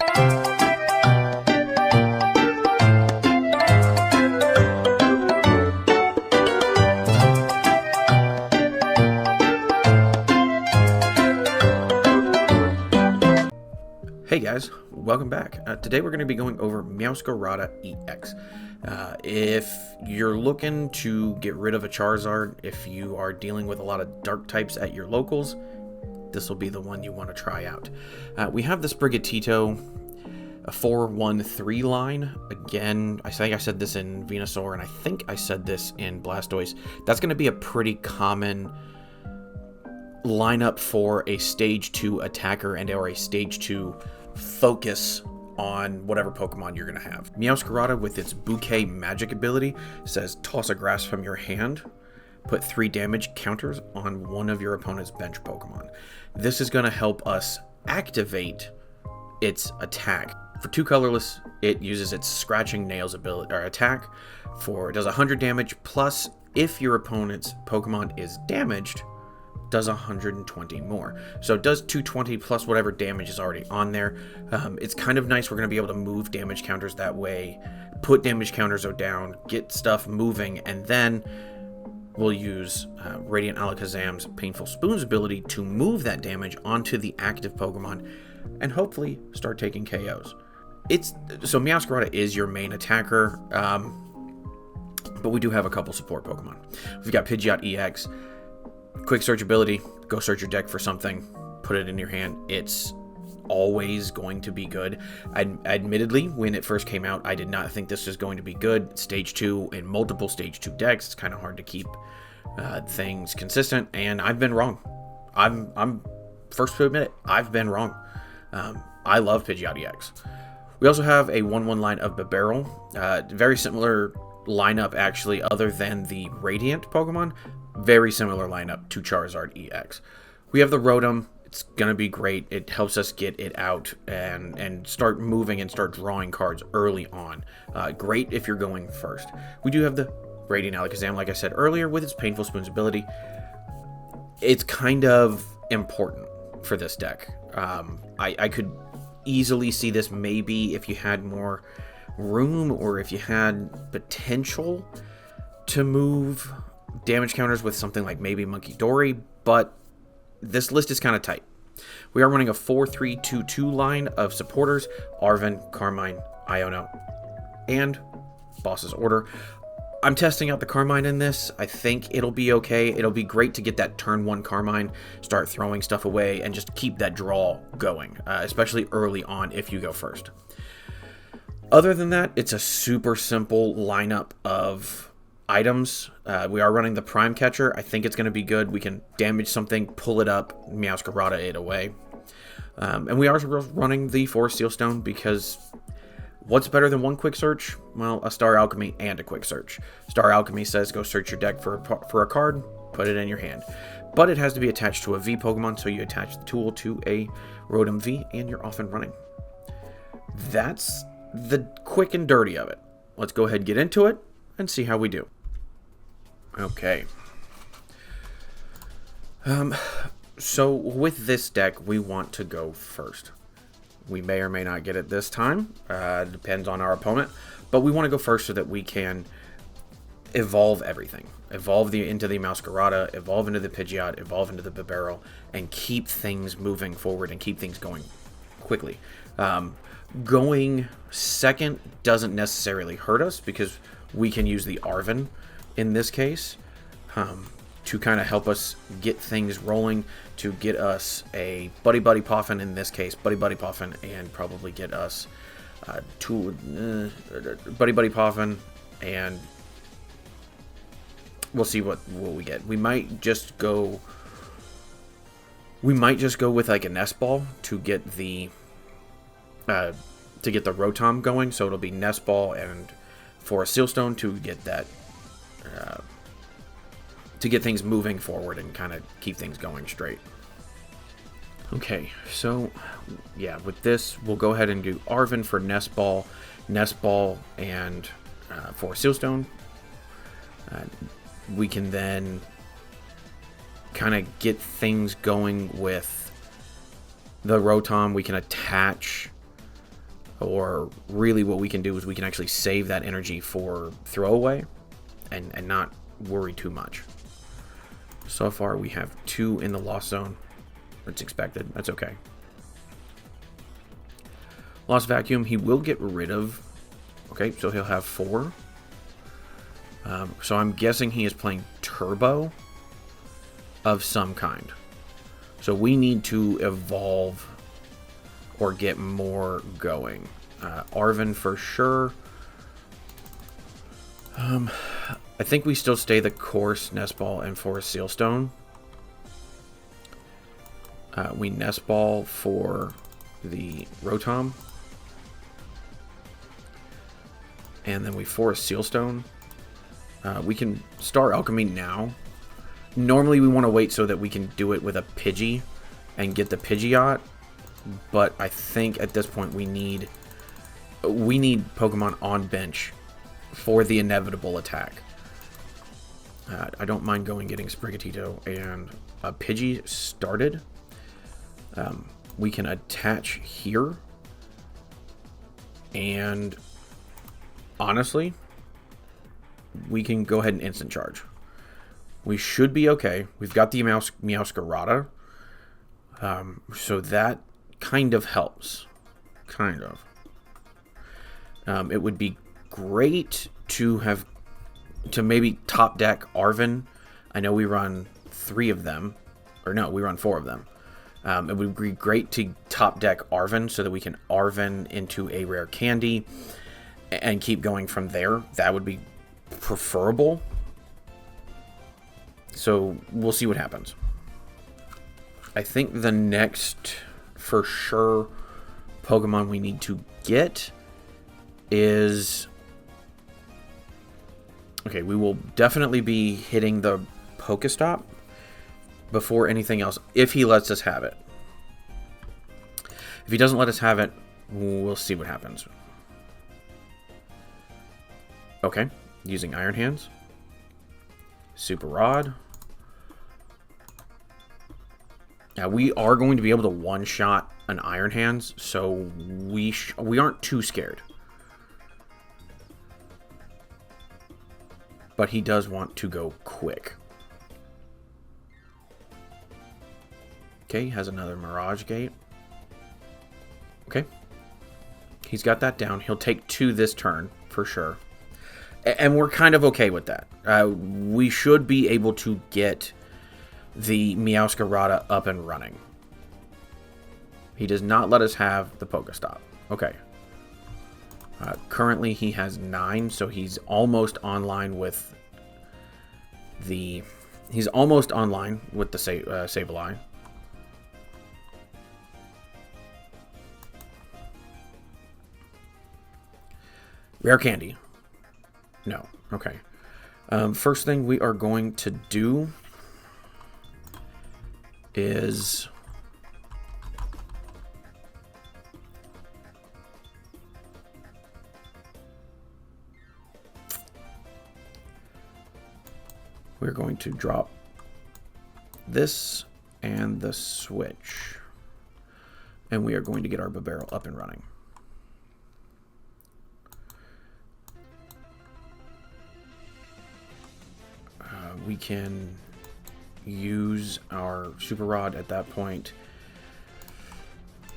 Hey guys, welcome back. Today we're going to be going over Meowscarada EX. If you're looking to get rid of a Charizard, if you are dealing with a lot of dark types at your locals, this will be the one you want to try out. We have the Sprigatito, a 4-1-3 line. Again, I think I said this in Venusaur, and I think I said this in Blastoise. That's going to be a pretty common lineup for a stage 2 attacker and or a stage 2 focus on whatever Pokemon you're going to have. Meowscarada, with its Bouquet magic ability, says toss a grass from your hand, put 3 damage counters on one of your opponent's bench Pokemon. This is going to help us activate its attack. For 2 colorless, it uses its Scratching Nails ability or attack. It does 100 damage, plus if your opponent's Pokemon is damaged, does 120 more. So it does 220 plus whatever damage is already on there. It's kind of nice. We're going to be able to move damage counters that way, put damage counters down, get stuff moving, and then we'll use Radiant Alakazam's Painful Spoon's ability to move that damage onto the active Pokemon and hopefully start taking KOs. So Meowscarada is your main attacker, but we do have a couple support Pokemon. We've got Pidgeot EX. Quick search ability, go search your deck for something, put it in your hand. It's always going to be good. Admittedly, when it first came out, I did not think this was going to be good. Stage 2 in multiple stage 2 decks, it's kind of hard to keep things consistent, and I've been wrong. I'm first to admit it, I've been wrong. I love Pidgeot EX. We also have a 1-1 line of Bibarel. Very similar lineup, actually, other than the Radiant Pokemon. Very similar lineup to Charizard EX. We have the Rotom. It's going to be great. It helps us get it out and start moving and start drawing cards early on. Great if you're going first. We do have the Radiant Alakazam, like I said earlier, with its Painful Spoon's ability. It's kind of important for this deck. I could easily see this maybe if you had more room or if you had potential to move damage counters with something like maybe Monkey Dory, but this list is kind of tight. We are running a 4-3-2-2 line of supporters: Arven, Carmine, Iono, and Boss's Order. I'm testing out the Carmine in this. I think it'll be okay. It'll be great to get that turn 1 Carmine, start throwing stuff away, and just keep that draw going, especially early on if you go first. Other than that, it's a super simple lineup of items. We are running the Prime Catcher. I think it's going to be good. We can damage something, pull it up, Meowscarada it away. And we are running the Forest Seal Stone because what's better than 1 quick search? Well, a Star Alchemy and a quick search. Star Alchemy says go search your deck for a card, put it in your hand. But it has to be attached to a V Pokemon, so you attach the tool to a Rotom V and you're off and running. That's the quick and dirty of it. Let's go ahead and get into it and see how we do. Okay. So with this deck, we want to go first. We may or may not get it this time. Depends on our opponent. But we want to go first so that we can evolve everything. Evolve into the Meowscarada, evolve into the Pidgeot, evolve into the Bibarel, and keep things moving forward and keep things going quickly. Going second doesn't necessarily hurt us because we can use the Arven in this case to kind of help us get things rolling, to get us a Buddy-Buddy Poffin in this case, Buddy-Buddy Poffin, and probably get us Buddy-Buddy Poffin, and we'll see what we get. We might just go with like a Nest Ball to get the Rotom going, so it'll be Nest Ball and for a Sealstone to get that to get things moving forward and kind of keep things going straight. Okay, so yeah, with this we'll go ahead and do Arven for Nest Ball, and for Sealstone. We can then kind of get things going with the Rotom. We can attach or really what we can do is we can actually save that energy for throwaway and not worry too much. So far we have 2 in the lost zone. It's expected. That's okay. Lost Vacuum, he will get rid of. Okay, so he'll have 4. So I'm guessing he is playing Turbo of some kind. So we need to evolve or get more going. Arven for sure. I think we still stay the course, Nest Ball, and Forest Sealstone. We Nest Ball for the Rotom. And then we Forest Sealstone. We can Star Alchemy now. Normally we want to wait so that we can do it with a Pidgey and get the Pidgeot. But I think at this point we need Pokemon on bench for the inevitable attack. I don't mind getting Sprigatito and a Pidgey started. We can attach here. And honestly, we can go ahead and instant charge. We should be okay. We've got the Meowscarada. So that kind of helps. Kind of. It would be great to maybe top deck Arven. I know we run 3 of them. Or no, we run 4 of them. It would be great to top deck Arven so that we can Arven into a Rare Candy and keep going from there. That would be preferable. So we'll see what happens. I think the next, for sure, Pokemon we need to get is... Okay, we will definitely be hitting the Pokestop before anything else, if he lets us have it. If he doesn't let us have it, we'll see what happens. Okay, using Iron Hands. Super Rod. Now, we are going to be able to one-shot an Iron Hands, so we aren't too scared. But he does want to go quick. Okay, he has another Mirage Gate. Okay. He's got that down. He'll take 2 this turn, for sure. And we're kind of okay with that. We should be able to get the Meowscarada up and running. He does not let us have the Pokestop. Okay. Currently he has 9, so he's almost online with the... He's almost online with the Sableye. Rare Candy. No. Okay. First thing we are going to do is... we're going to drop this and the Switch. And we are going to get our Bibarel up and running. We can use our Super Rod at that point.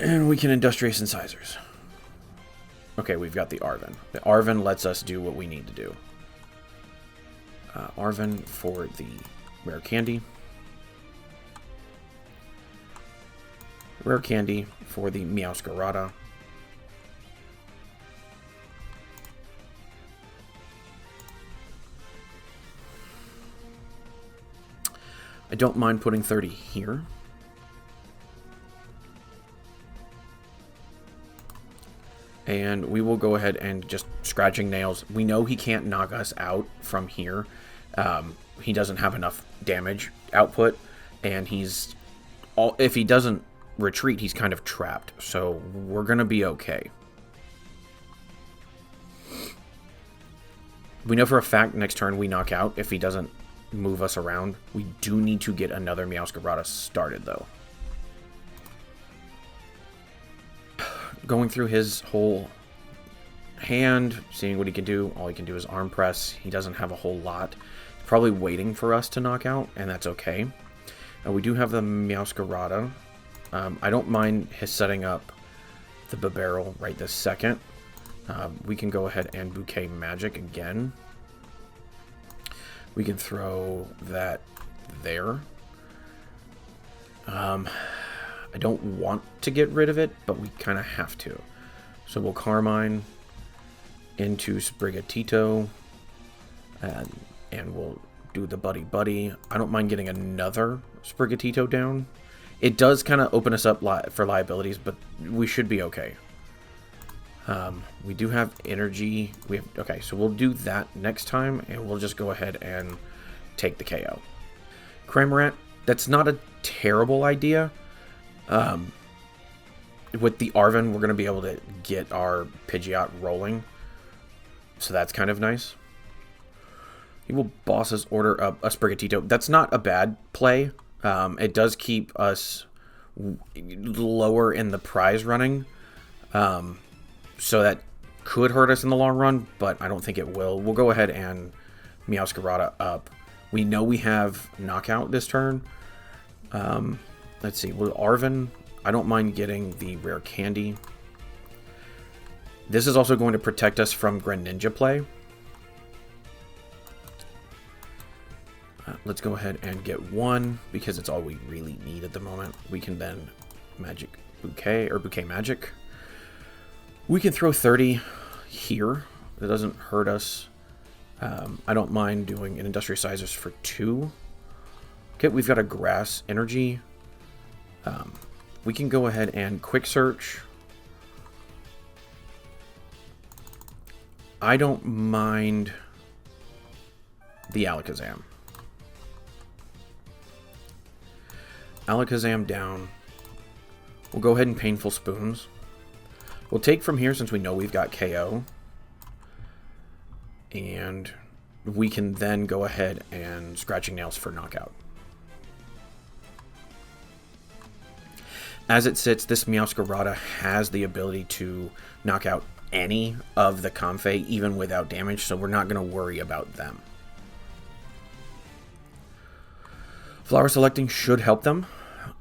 And we can Industrious Incisors. Okay, we've got the Arven. The Arven lets us do what we need to do. Arven for the Rare Candy. Rare Candy for the Meowscarada. I don't mind putting 30 here. And we will go ahead and just scratching nails. We know he can't knock us out from here. He doesn't have enough damage output. And if he doesn't retreat, he's kind of trapped. So we're going to be okay. We know for a fact next turn we knock out if he doesn't move us around. We do need to get another Meowscarada started, though. Going through his whole hand, seeing what he can do. All he can do is arm press. He doesn't have a whole lot. He's probably waiting for us to knock out, and that's okay. We do have the Meowscarada. I don't mind his setting up the Bibarel right this second. We can go ahead and Bouquet Magic again. We can throw that there. I don't want to get rid of it, but we kind of have to. So we'll Carmine into Sprigatito, and we'll do the Buddy-Buddy. I don't mind getting another Sprigatito down. It does kind of open us up for liabilities, but we should be okay. We do have energy. Okay, so we'll do that next time, and we'll just go ahead and take the KO. Cramorant, that's not a terrible idea. With the Arven, we're going to be able to get our Pidgeot rolling. So that's kind of nice. He will boss us order up a Sprigatito. That's not a bad play. It does keep us lower in the prize running. So that could hurt us in the long run, but I don't think it will. We'll go ahead and Meowscarada up. We know we have knockout this turn. Let's see. With Arven, I don't mind getting the Rare Candy. This is also going to protect us from Greninja play. Let's go ahead and get one, because it's all we really need at the moment. We can then Magic Bouquet, or Bouquet Magic. We can throw 30 here. That doesn't hurt us. I don't mind doing an Industrializers for 2. Okay, we've got a Grass Energy. We can go ahead and Quick Search. I don't mind the Alakazam. Alakazam down. We'll go ahead and Painful Spoons. We'll take from here since we know we've got KO. And we can then go ahead and Scratching Nails for knockout. As it sits, this Meowscarada has the ability to knock out any of the Comfey, even without damage, so we're not going to worry about them. Flower Selecting should help them.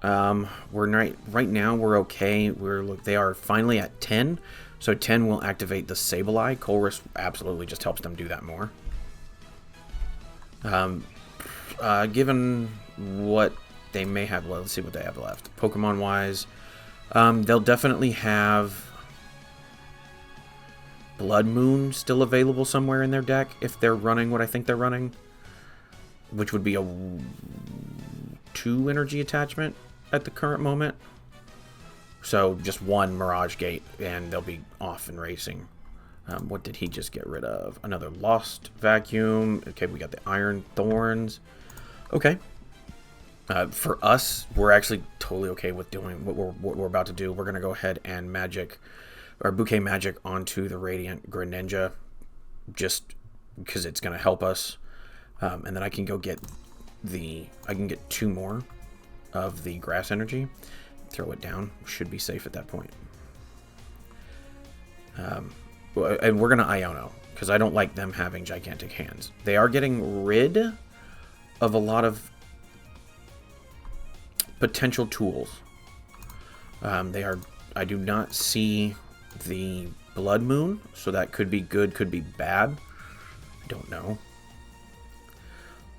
Right now we're okay. They are finally at 10, so 10 will activate the Sableye. Colress absolutely just helps them do that more. Given what they may have, well, let's see what they have left. Pokemon wise, they'll definitely have Blood Moon still available somewhere in their deck if they're running what I think they're running, which would be a 2 energy attachment at the current moment. So just 1 Mirage Gate and they'll be off and racing. What did he just get rid of? Another Lost Vacuum. Okay, we got the Iron Thorns. Okay. For us, we're actually totally okay with doing what we're about to do. We're going to go ahead and Magic, or Bouquet Magic onto the Radiant Greninja, just because it's going to help us. And then I can go get I can get 2 more of the Grass Energy. Throw it down. Should be safe at that point. And we're going to Iono, because I don't like them having gigantic hands. They are getting rid of a lot of potential tools. I do not see the Blood Moon, so that could be good, could be bad. I don't know.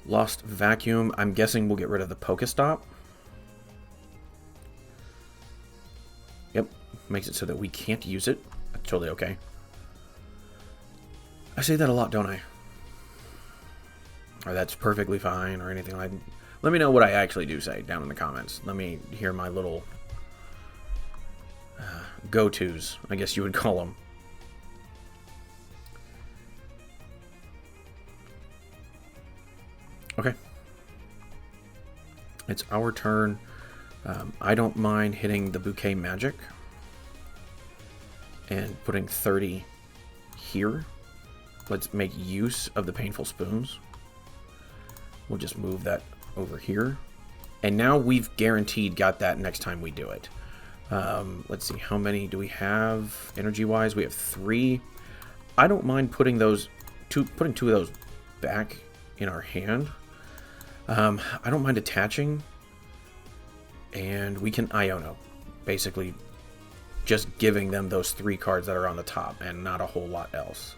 Lost Vacuum. I'm guessing we'll get rid of the Pokestop. Yep, makes it so that we can't use it. That's totally okay. I say that a lot, don't I? Or that's perfectly fine, or anything like that. Let me know what I actually do say down in the comments. Let me hear my little go-tos, I guess you would call them. Okay. It's our turn. I don't mind hitting the Bouquet Magic and putting 30 here. Let's make use of the Painful Spoons. We'll just move that over here. And now we've guaranteed got that next time we do it. Let's see, how many do we have energy-wise? We have 3. I don't mind putting two of those back in our hand. I don't mind attaching, and we can Iono, basically just giving them those 3 cards that are on the top and not a whole lot else.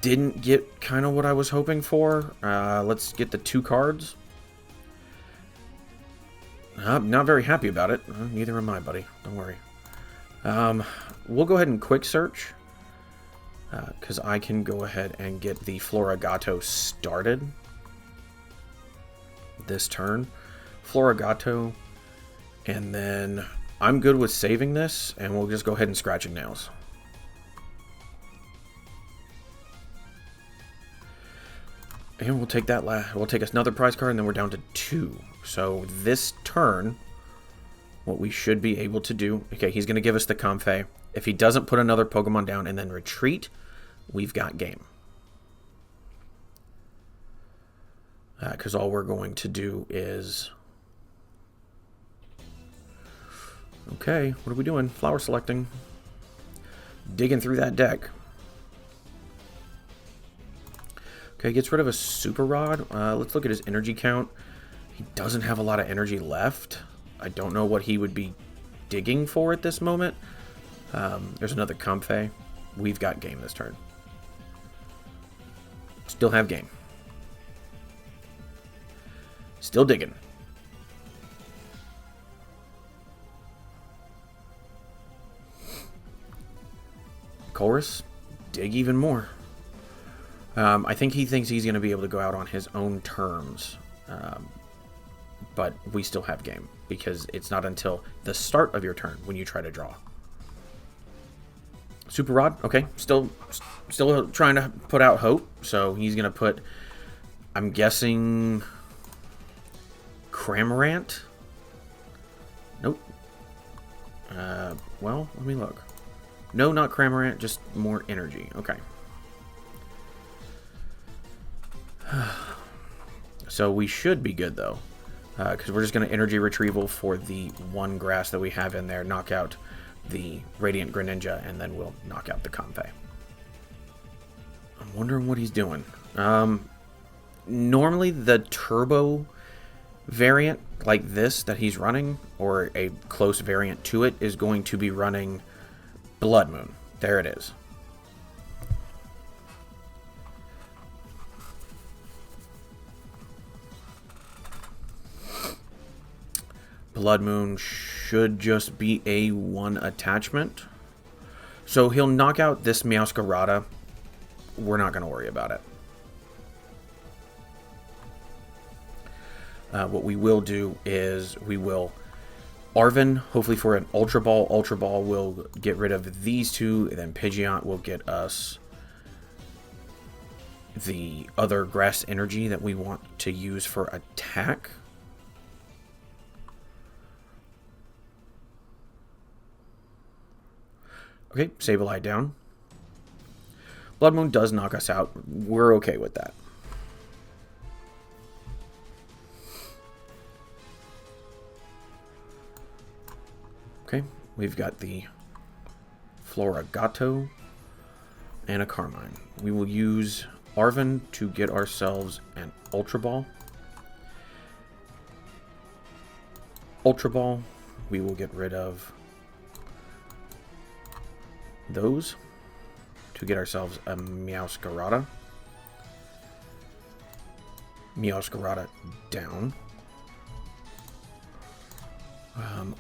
Didn't get kind of what I was hoping for. Let's get the 2 cards. I'm not very happy about it. Neither am I, buddy. Don't worry. We'll go ahead and quick search, because I can go ahead and get the Floragato started this turn. Floragato, and then I'm good with saving this, and we'll just go ahead and scratching nails. And we'll take that we'll take us another prize card, and then we're down to 2. So this turn, what we should be able to do... Okay, he's going to give us the Comfey. If he doesn't put another Pokemon down and then retreat, we've got game. Because all we're going to do is... Okay, what are we doing? Flower selecting. Digging through that deck. Okay, gets rid of a Super Rod. Let's look at his energy count. He doesn't have a lot of energy left. I don't know what he would be digging for at this moment. There's another Comfey. We've got game this turn. Still have game. Still digging. Chorus, dig even more. I think he thinks he's going to be able to go out on his own terms. But we still have game, because it's not until the start of your turn when you try to draw. Super Rod, okay, still trying to put out hope. So he's going to put, I'm guessing, Cramorant? Nope. Well, let me look. No, not Cramorant, just more energy. Okay. So we should be good, though. Because we're just going to Energy Retrieval for the 1 grass that we have in there, knock out the Radiant Greninja, and then we'll knock out the Comfey. I'm wondering what he's doing. Normally the Turbo variant like this that he's running, or a close variant to it, is going to be running Blood Moon. There it is. Blood Moon should just be a 1 attachment. So he'll knock out this Meowscarada. We're not going to worry about it. What we will do is we will Arven, hopefully for an Ultra Ball. Ultra Ball will get rid of these 2, and then Pidgeot will get us the other grass energy that we want to use for attack. Okay, Sableye down. Blood Moon does knock us out. We're okay with that. Okay, we've got the Floragato and a Carmine. We will use Arven to get ourselves an Ultra Ball. Ultra Ball, we will get rid of those to get ourselves a Meowscarada. Meowscarada down.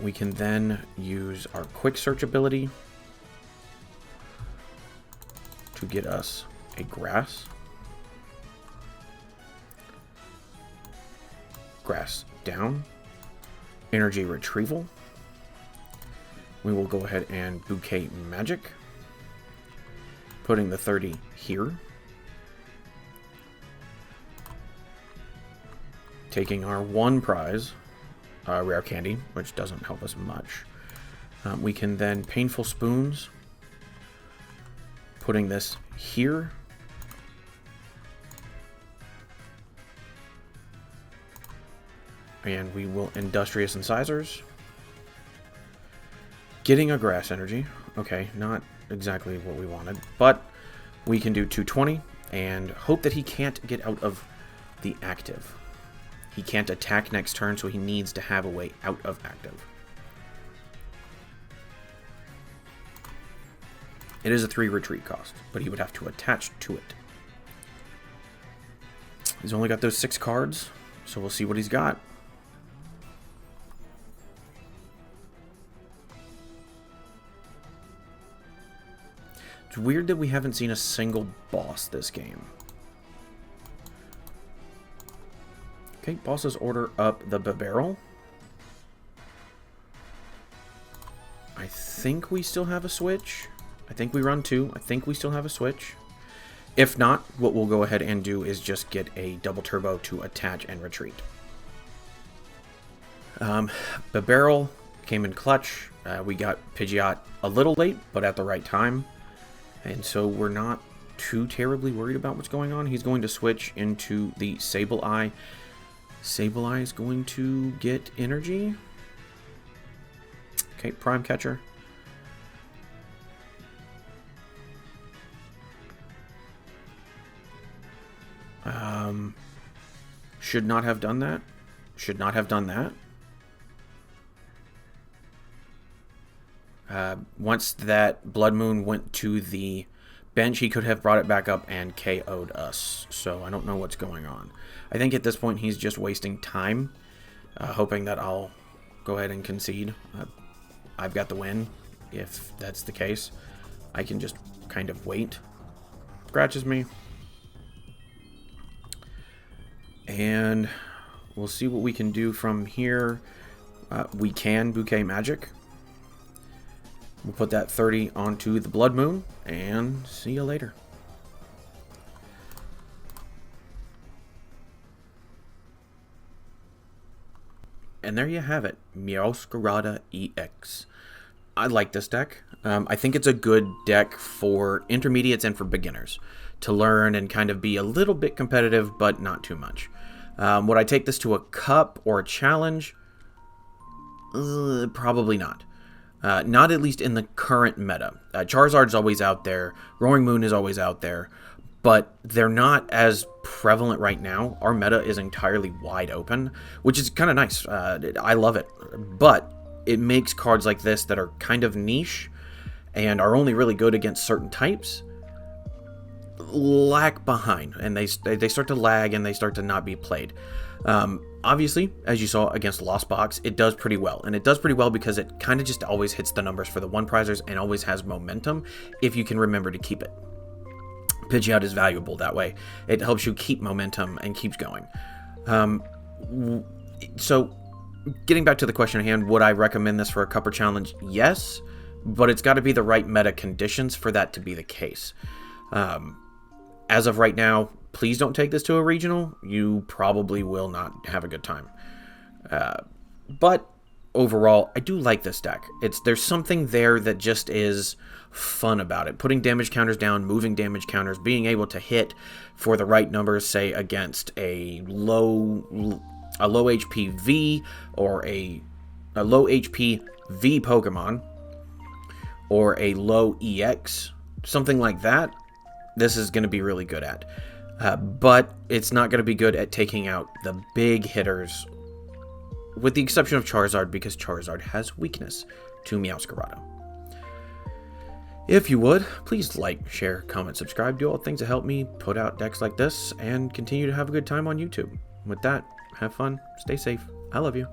We can then use our quick search ability to get us a grass. Grass down. Energy Retrieval. We will go ahead and Bouquet Magic. Putting the 30 here. Taking our 1 prize, Rare Candy, which doesn't help us much. We can then Painful Spoons. Putting this here. And we will Industrious Incisors. Getting a Grass Energy. Okay, not exactly what we wanted, but we can do 220 and hope that he can't get out of the active. He can't attack next turn, so he needs to have a way out of active. It is a 3 retreat cost, but he would have to attach to it. He's only got those 6 cards, so we'll see what he's got. It's weird that we haven't seen a single boss this game. Okay, bosses order up the Bibarel. I think we still have a switch. I think we run 2. I think we still have a switch. If not, what we'll go ahead and do is just get a double turbo to attach and retreat. Bibarel came in clutch. We got Pidgeot a little late, but at the right time. And so we're not too terribly worried about what's going on. He's going to switch into the Sableye. Sableye is going to get energy. Okay, Prime Catcher. Should not have done that. Should not have done that. Once that Blood Moon went to the bench, he could have brought it back up and KO'd us. So I don't know what's going on. I think at this point he's just wasting time, hoping that I'll go ahead and concede. I've got the win. If that's the case, I can just kind of wait. Scratches me. And we'll see what we can do from here. We can Bouquet Magic. We'll put that 30 onto the Blood Moon, and see you later. And there you have it, Meowscarada EX. I like this deck. I think it's a good deck for intermediates and for beginners to learn and kind of be a little bit competitive, but not too much. Would I take this to a cup or a challenge? Probably not. Not at least in the current meta. Charizard's always out there. Roaring Moon is always out there. But they're not as prevalent right now. Our meta is entirely wide open, which is kind of nice. I love it. But it makes cards like this that are kind of niche and are only really good against certain types lag behind, and they start to lag and they start to not be played. Obviously, as you saw against Lost Box, it does pretty well, and it does pretty well because it kind of just always hits the numbers for the one prizers and always has momentum if you can remember to keep it. Pidgeot is valuable that way. It helps you keep momentum and keeps going. So getting back to the question at hand, would I recommend this for a cup or challenge? Yes, but it's got to be the right meta conditions for that to be the case. As of right now, please don't take this to a regional. You probably will not have a good time. But overall, I do like this deck. There's something there that just is fun about it. Putting damage counters down, moving damage counters, being able to hit for the right numbers, say against a low HP V or a low HP V Pokemon or a low EX, something like that. This is going to be really good at. But it's not going to be good at taking out the big hitters, with the exception of Charizard, because Charizard has weakness to Meowscarada. If you would, please like, share, comment, subscribe, do all things to help me put out decks like this and continue to have a good time on YouTube. With that, have fun, stay safe, I love you.